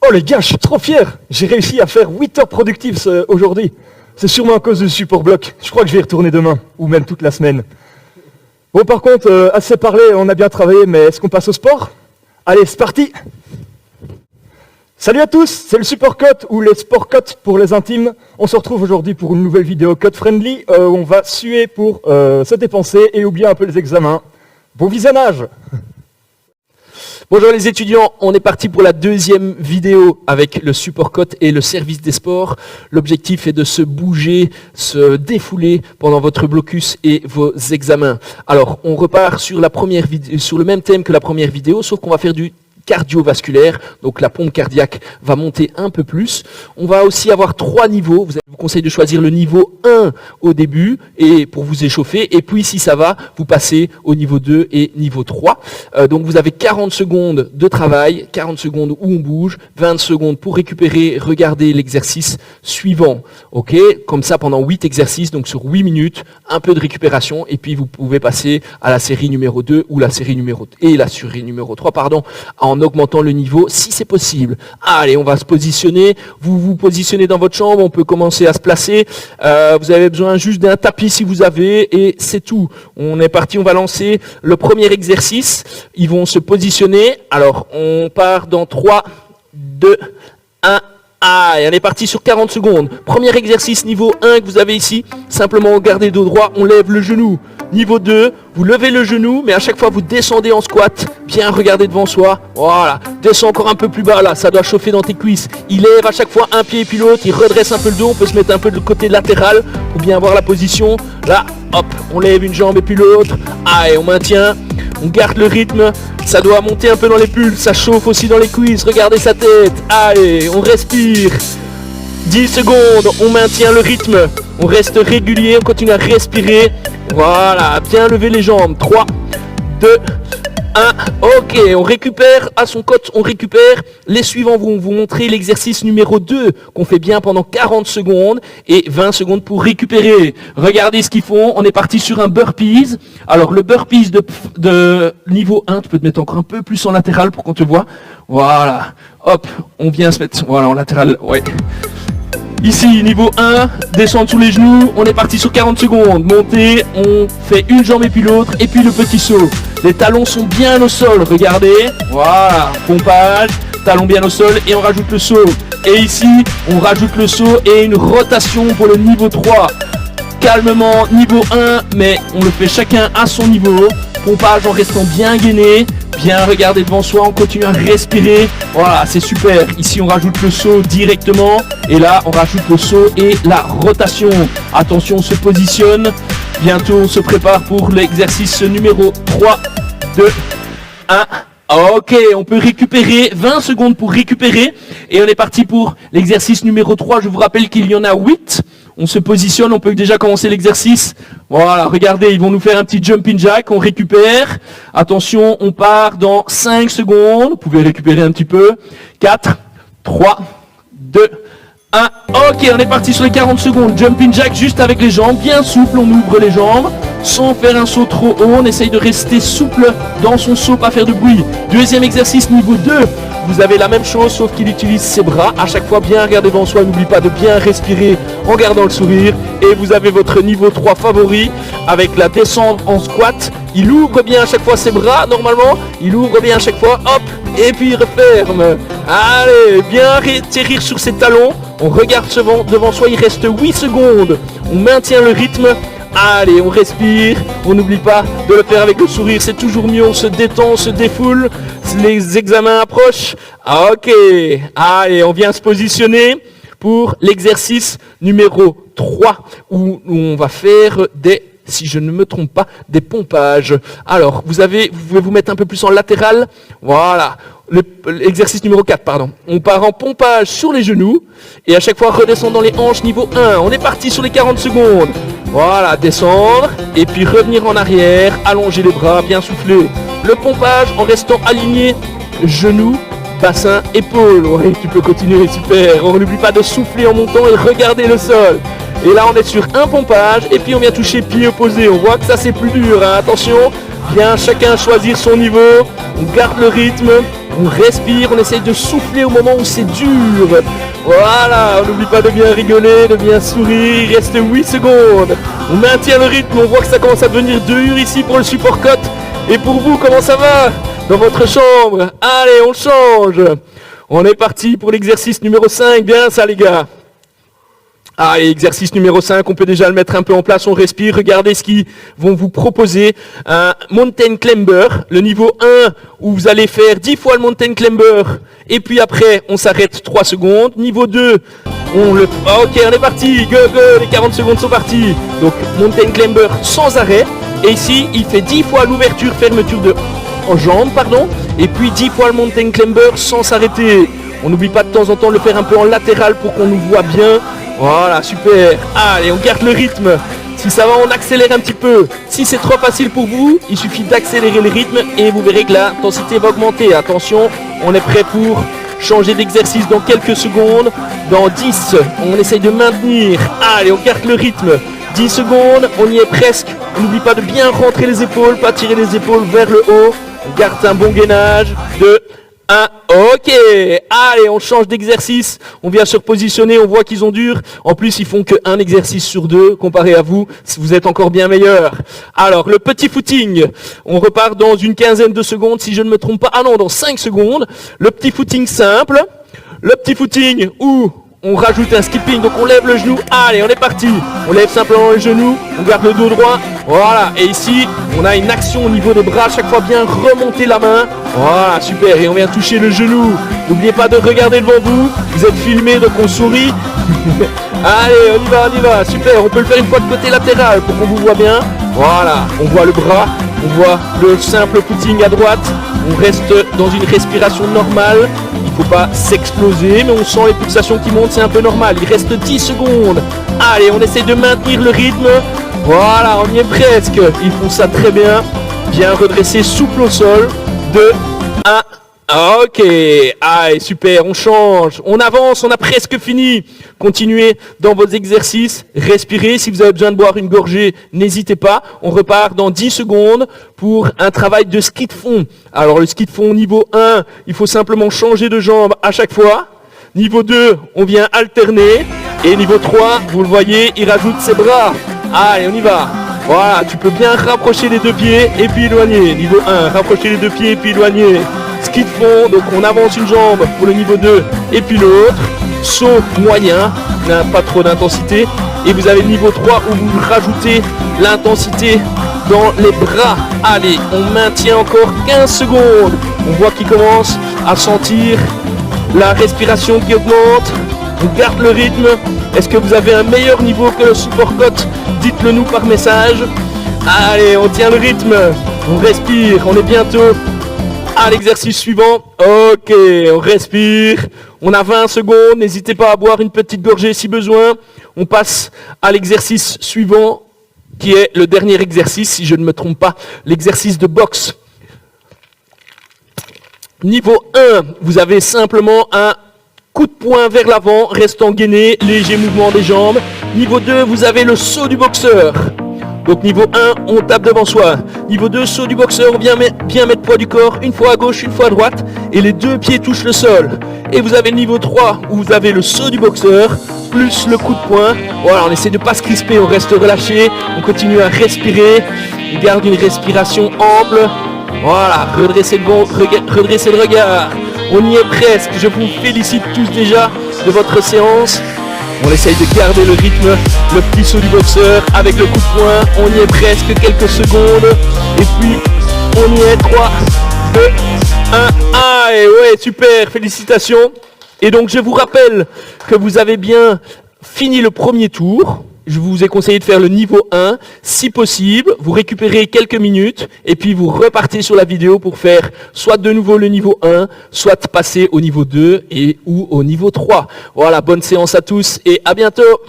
Oh les gars, je suis trop fier. J'ai réussi à faire 8 heures productives aujourd'hui. C'est sûrement à cause du support bloc. Je crois que je vais y retourner demain, ou même toute la semaine. Bon, par contre, assez parlé, on a bien travaillé, mais est-ce qu'on passe au sport? Allez, c'est parti. Salut à tous, c'est le Super Cut ou les Sport Cut pour les intimes. On se retrouve aujourd'hui pour une nouvelle vidéo cut friendly où on va suer pour se dépenser et oublier un peu les examens. Bon visionnage. Bonjour les étudiants, on est parti pour la deuxième vidéo avec le support code et le service des sports. L'objectif est de se bouger, se défouler pendant votre blocus et vos examens. Alors, on repart sur le même thème que la première vidéo, sauf qu'on va faire du cardiovasculaire, donc la pompe cardiaque va monter un peu plus. On va aussi avoir 3 niveaux. Je vous conseille de choisir le niveau 1 au début et pour vous échauffer. Et puis si ça va, vous passez au niveau 2 et niveau 3. Donc vous avez 40 secondes de travail, 40 secondes où on bouge, 20 secondes pour récupérer, regarder l'exercice suivant. Ok, comme ça pendant 8 exercices, donc sur 8 minutes, un peu de récupération. Et puis vous pouvez passer à la série numéro 2 ou la série numéro 3, en augmentant le niveau si c'est possible. Allez, on va se positionner. Vous vous positionnez dans votre chambre, on peut commencer à se placer. Vous avez besoin juste d'un tapis si vous avez et c'est tout. On est parti, on va lancer le premier exercice. Ils vont se positionner. Alors, on part dans 3, 2, 1. Ah, et on est parti sur 40 secondes. Premier exercice niveau 1 que vous avez ici. Simplement, on garde le dos droit, on lève le genou. Niveau 2, vous levez le genou, mais à chaque fois, vous descendez en squat. Bien regarder devant soi. Voilà. Descends encore un peu plus bas, là. Ça doit chauffer dans tes cuisses. Il lève à chaque fois un pied et puis l'autre. Il redresse un peu le dos. On peut se mettre un peu de côté latéral pour bien avoir la position. Là, hop, on lève une jambe et puis l'autre. Ah, et on maintient. On garde le rythme. Ça doit monter un peu dans les pulses. Ça chauffe aussi dans les cuisses. Regardez sa tête. Allez, on respire. 10 secondes. On maintient le rythme. On reste régulier. On continue à respirer. Voilà. Bien lever les jambes. 3, 2, 1. Ok. On récupère à son cote. On récupère. Les suivants vont vous montrer l'exercice numéro 2 qu'on fait bien pendant 40 secondes et 20 secondes pour récupérer. Regardez ce qu'ils font. On est parti sur un burpees. Alors le burpees de niveau 1, tu peux te mettre encore un peu plus en latéral pour qu'on te voit. Voilà. Hop, on vient se mettre voilà, en latéral. Ouais. Ici, niveau 1, descendre sous les genoux, on est parti sur 40 secondes. Monter, on fait une jambe et puis l'autre, et puis le petit saut. Les talons sont bien au sol, regardez. Voilà, pompage, talons bien au sol, et on rajoute le saut. Et ici, on rajoute le saut et une rotation pour le niveau 3. Calmement, niveau 1, mais on le fait chacun à son niveau. Pompage en restant bien gainé, bien regarder devant soi, on continue à respirer. Voilà, c'est super. Ici, on rajoute le saut directement. Et là, on rajoute le saut et la rotation. Attention, on se positionne. Bientôt, on se prépare pour l'exercice numéro 3, 2, 1. Ok, on peut récupérer 20 secondes pour récupérer. Et on est parti pour l'exercice numéro 3. Je vous rappelle qu'il y en a 8. On se positionne, on peut déjà commencer l'exercice. Voilà, regardez, ils vont nous faire un petit jumping jack, on récupère. Attention, on part dans 5 secondes. Vous pouvez récupérer un petit peu. 4, 3, 2, 1. Ok, on est parti sur les 40 secondes. Jumping jack juste avec les jambes, bien souple, on ouvre les jambes. Sans faire un saut trop haut, on essaye de rester souple dans son saut, pas faire de bruit. Deuxième exercice niveau 2. Vous avez la même chose sauf qu'il utilise ses bras. À chaque fois, bien regarder devant soi. N'oublie pas de bien respirer en gardant le sourire. Et vous avez votre niveau 3 favori avec la descente en squat. Il ouvre bien à chaque fois ses bras, normalement. Il ouvre bien à chaque fois. Hop. Et puis il referme. Allez, bien atterrir sur ses talons. On regarde devant soi. Il reste 8 secondes. On maintient le rythme. Allez, on respire, on n'oublie pas de le faire avec le sourire, c'est toujours mieux, on se détend, on se défoule, les examens approchent. Ok, allez, on vient se positionner pour l'exercice numéro 3, où on va faire si je ne me trompe pas, des pompages. Alors, vous pouvez vous mettre un peu plus en latéral, voilà. L'exercice numéro 4, pardon. On part en pompage sur les genoux et à chaque fois redescendre dans les hanches niveau 1. On est parti sur les 40 secondes. Voilà, descendre et puis revenir en arrière, allonger les bras, bien souffler. Le pompage en restant aligné, genoux, bassin, épaule. Ouais, tu peux continuer, super. On n'oublie pas de souffler en montant et regarder le sol. Et là, on est sur un pompage et puis on vient toucher pied opposé. On voit que ça, c'est plus dur, hein. Attention. Bien chacun choisir son niveau, on garde le rythme, on respire, on essaye de souffler au moment où c'est dur. Voilà, on n'oublie pas de bien rigoler, de bien sourire, il reste 8 secondes. On maintient le rythme, on voit que ça commence à devenir dur ici pour le support cote. Et pour vous, comment ça va dans votre chambre? Allez, on change. On est parti pour l'exercice numéro 5, bien ça les gars. Allez, exercice numéro 5, on peut déjà le mettre un peu en place, on respire, regardez ce qu'ils vont vous proposer. Un mountain climber, le niveau 1, où vous allez faire 10 fois le mountain climber, et puis après, on s'arrête 3 secondes. Niveau 2, ok, on est parti, go, les 40 secondes sont partis. Donc, mountain climber sans arrêt, et ici, il fait 10 fois l'ouverture, fermeture en jambes, et puis 10 fois le mountain climber sans s'arrêter. On n'oublie pas de temps en temps de le faire un peu en latéral pour qu'on nous voit bien. Voilà, super. Allez, on garde le rythme. Si ça va, on accélère un petit peu. Si c'est trop facile pour vous, il suffit d'accélérer le rythme et vous verrez que l'intensité va augmenter. Attention, on est prêt pour changer d'exercice dans quelques secondes. Dans 10, on essaye de maintenir. Allez, on garde le rythme. 10 secondes, on y est presque. On n'oublie pas de bien rentrer les épaules, pas tirer les épaules vers le haut. On garde un bon gainage. 2, 1, ok, allez, on change d'exercice, on vient se repositionner, on voit qu'ils ont dur. En plus, ils font qu'un exercice sur 2, comparé à vous, vous êtes encore bien meilleur. Alors, le petit footing, on repart dans une quinzaine de secondes, si je ne me trompe pas. Ah non, dans 5 secondes. Le petit footing simple, le petit footing où on rajoute un skipping, donc on lève le genou. Allez, on est parti. On lève simplement le genou, on garde le dos droit. Voilà, et ici, on a une action au niveau des bras. Chaque fois, bien remonter la main. Voilà, super. Et on vient toucher le genou. N'oubliez pas de regarder devant vous. Vous êtes filmé, donc on sourit. Allez, on y va. Super. On peut le faire une fois de côté latéral pour qu'on vous voit bien. Voilà, on voit le bras. On voit le simple footing à droite. On reste dans une respiration normale. Il ne faut pas s'exploser, mais on sent les pulsations qui montent, c'est un peu normal. Il reste 10 secondes. Allez, on essaie de maintenir le rythme. Voilà, on y est presque. Ils font ça très bien. Bien redressé, souple au sol. 2, 1. Ok, allez, super, on change, on avance, on a presque fini. Continuez dans vos exercices, respirez. Si vous avez besoin de boire une gorgée, n'hésitez pas. On repart dans 10 secondes pour un travail de ski de fond. Alors le ski de fond niveau 1, il faut simplement changer de jambe à chaque fois. Niveau 2, on vient alterner. Et niveau 3, vous le voyez, il rajoute ses bras. Allez, on y va. Voilà, tu peux bien rapprocher les deux pieds et puis éloigner. Niveau 1, rapprocher les deux pieds et puis éloigner. Ski de fond, donc on avance une jambe pour le niveau 2 et puis l'autre. Saut moyen, n'a pas trop d'intensité. Et vous avez le niveau 3 où vous rajoutez l'intensité dans les bras. Allez, on maintient encore 15 secondes. On voit qu'il commence à sentir la respiration qui augmente. On garde le rythme. Est-ce que vous avez un meilleur niveau que le support cote? Dites-le nous par message. Allez, on tient le rythme. On respire. On est bientôt à l'exercice suivant. Ok, on respire. On a 20 secondes. N'hésitez pas à boire une petite gorgée si besoin. On passe à l'exercice suivant, qui est le dernier exercice, si je ne me trompe pas, l'exercice de boxe. Niveau 1, vous avez simplement un coup de poing vers l'avant, restant gainé, léger mouvement des jambes. Niveau 2, vous avez le saut du boxeur. Donc niveau 1, on tape devant soi. Niveau 2, saut du boxeur, on vient bien mettre poids du corps, une fois à gauche, une fois à droite, et les deux pieds touchent le sol. Et vous avez le niveau 3, où vous avez le saut du boxeur, plus le coup de poing. Voilà, on essaie de ne pas se crisper, on reste relâché, on continue à respirer, on garde une respiration ample. Voilà, redressez le regard. On y est presque, je vous félicite tous déjà de votre séance. On essaye de garder le rythme, le petit saut du boxeur avec le coup de poing. On y est presque, quelques secondes. Et puis, on y est, 3, 2, 1. Ah, et ouais, super, félicitations. Et donc, je vous rappelle que vous avez bien fini le premier tour. Je vous ai conseillé de faire le niveau 1, si possible, vous récupérez quelques minutes et puis vous repartez sur la vidéo pour faire soit de nouveau le niveau 1, soit passer au niveau 2 ou au niveau 3. Voilà, bonne séance à tous et à bientôt.